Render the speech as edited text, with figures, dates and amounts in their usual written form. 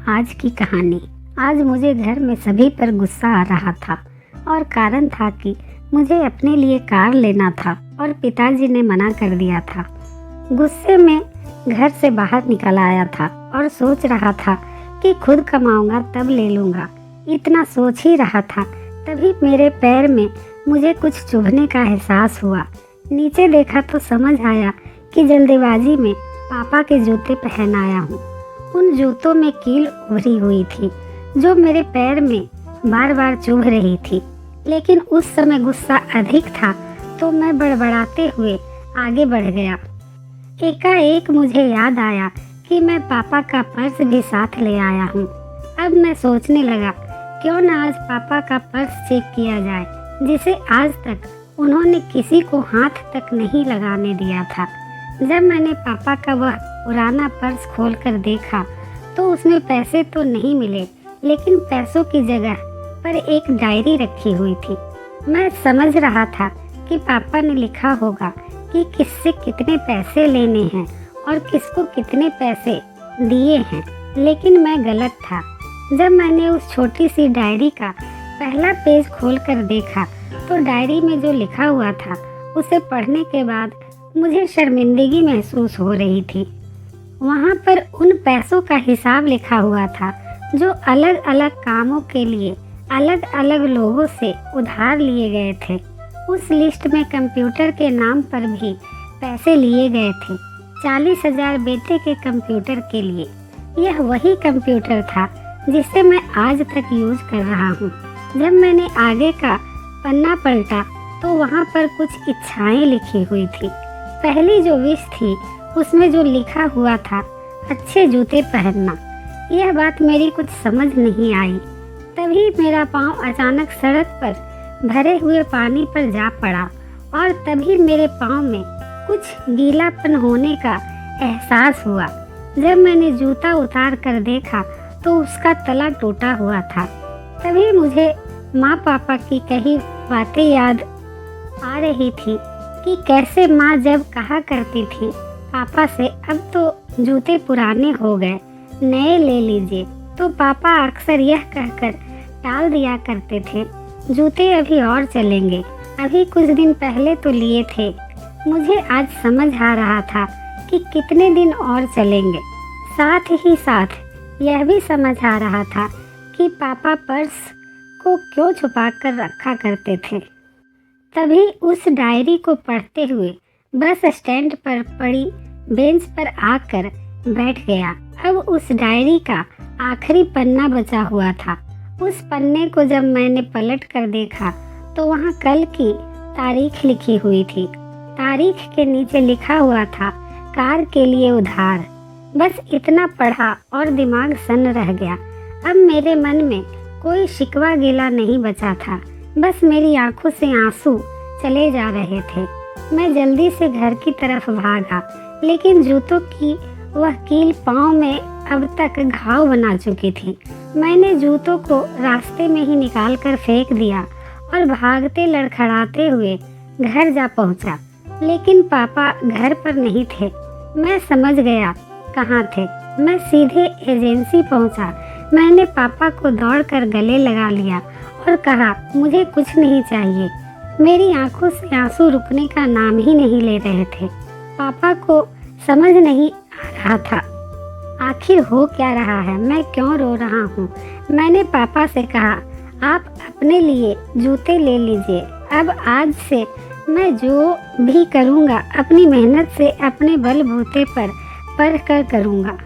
आज की कहानी। आज मुझे घर में सभी पर गुस्सा आ रहा था और कारण था कि मुझे अपने लिए कार लेना था और पिताजी ने मना कर दिया था। गुस्से में घर से बाहर निकल आया था और सोच रहा था कि खुद कमाऊंगा तब ले लूँगा। इतना सोच ही रहा था तभी मेरे पैर में मुझे कुछ चुभने का एहसास हुआ। नीचे देखा तो समझ आया कि जल्दीबाजी में पापा के जूते पहन आया हूँ। उन जूतों में कील उभरी हुई थी जो मेरे पैर में बार बार चुभ रही थी, लेकिन उस समय गुस्सा अधिक था तो मैं बड़बड़ाते हुए आगे बढ़ गया। एकाएक मुझे याद आया कि मैं पापा का पर्स भी साथ ले आया हूँ। अब मैं सोचने लगा क्यों न आज पापा का पर्स चेक किया जाए, जिसे आज तक उन्होंने किसी को हाथ तक नहीं लगाने दिया था। जब मैंने पापा का वह पुराना पर्स खोलकर देखा तो उसमें पैसे तो नहीं मिले, लेकिन पैसों की जगह पर एक डायरी रखी हुई थी। मैं समझ रहा था कि पापा ने लिखा होगा कि किससे कितने पैसे लेने हैं और किसको कितने पैसे दिए हैं, लेकिन मैं गलत था। जब मैंने उस छोटी सी डायरी का पहला पेज खोलकर देखा तो डायरी में जो लिखा हुआ था उसे पढ़ने के बाद मुझे शर्मिंदगी महसूस हो रही थी। वहाँ पर उन पैसों का हिसाब लिखा हुआ था जो अलग अलग कामों के लिए अलग अलग लोगों से उधार लिए गए थे। उस लिस्ट में कंप्यूटर के नाम पर भी पैसे लिए गए थे, 40,000 बेटे के कंप्यूटर के लिए। यह वही कंप्यूटर था जिसे मैं आज तक यूज कर रहा हूँ। जब मैंने आगे का पन्ना पलटा तो वहाँ पर कुछ इच्छाएं लिखी हुई थी। पहली जो विश थी उसमें जो लिखा हुआ था अच्छे जूते पहनना। यह बात मेरी कुछ समझ नहीं आई। तभी मेरा पाँव अचानक सड़क पर भरे हुए पानी पर जा पड़ा और तभी मेरे पाँव में कुछ गीलापन होने का एहसास हुआ। जब मैंने जूता उतार कर देखा तो उसका तला टूटा हुआ था। तभी मुझे माँ पापा की कही बातें याद आ रही थी कि कैसे माँ जब कहा करती थी पापा से अब तो जूते पुराने हो गए, नए ले लीजिए, तो पापा अक्सर यह कहकर टाल दिया करते थे जूते अभी और चलेंगे, अभी कुछ दिन पहले तो लिए थे। मुझे आज समझ आ रहा था कि कितने दिन और चलेंगे। साथ ही साथ यह भी समझ आ रहा था कि पापा पर्स को क्यों छुपा कर रखा करते थे। तभी उस डायरी को पढ़ते हुए बस स्टैंड पर पड़ी बेंच पर आकर बैठ गया। अब उस डायरी का आखिरी पन्ना बचा हुआ था। उस पन्ने को जब मैंने पलट कर देखा तो वहाँ कल की तारीख लिखी हुई थी। तारीख के नीचे लिखा हुआ था कार के लिए उधार। बस इतना पढ़ा और दिमाग सन्न रह गया। अब मेरे मन में कोई शिकवा गिला नहीं बचा था, बस मेरी आंखों से आंसू चले जा रहे थे। मैं जल्दी से घर की तरफ भागा, लेकिन जूतों की वह कील पाँव में अब तक घाव बना चुकी थी। मैंने जूतों को रास्ते में ही निकाल कर फेंक दिया और भागते लड़खड़ाते हुए घर जा पहुंचा, लेकिन पापा घर पर नहीं थे। मैं समझ गया कहाँ थे। मैं सीधे एजेंसी पहुंचा। मैंने पापा को दौड़कर गले लगा लिया और कहा मुझे कुछ नहीं चाहिए। मेरी आंखों से आंसू रुकने का नाम ही नहीं ले रहे थे। पापा को समझ नहीं आ रहा था आखिर हो क्या रहा है, मैं क्यों रो रहा हूँ। मैंने पापा से कहा आप अपने लिए जूते ले लीजिए। अब आज से मैं जो भी करूँगा अपनी मेहनत से अपने बलबूते पर पढ़ कर करूँगा।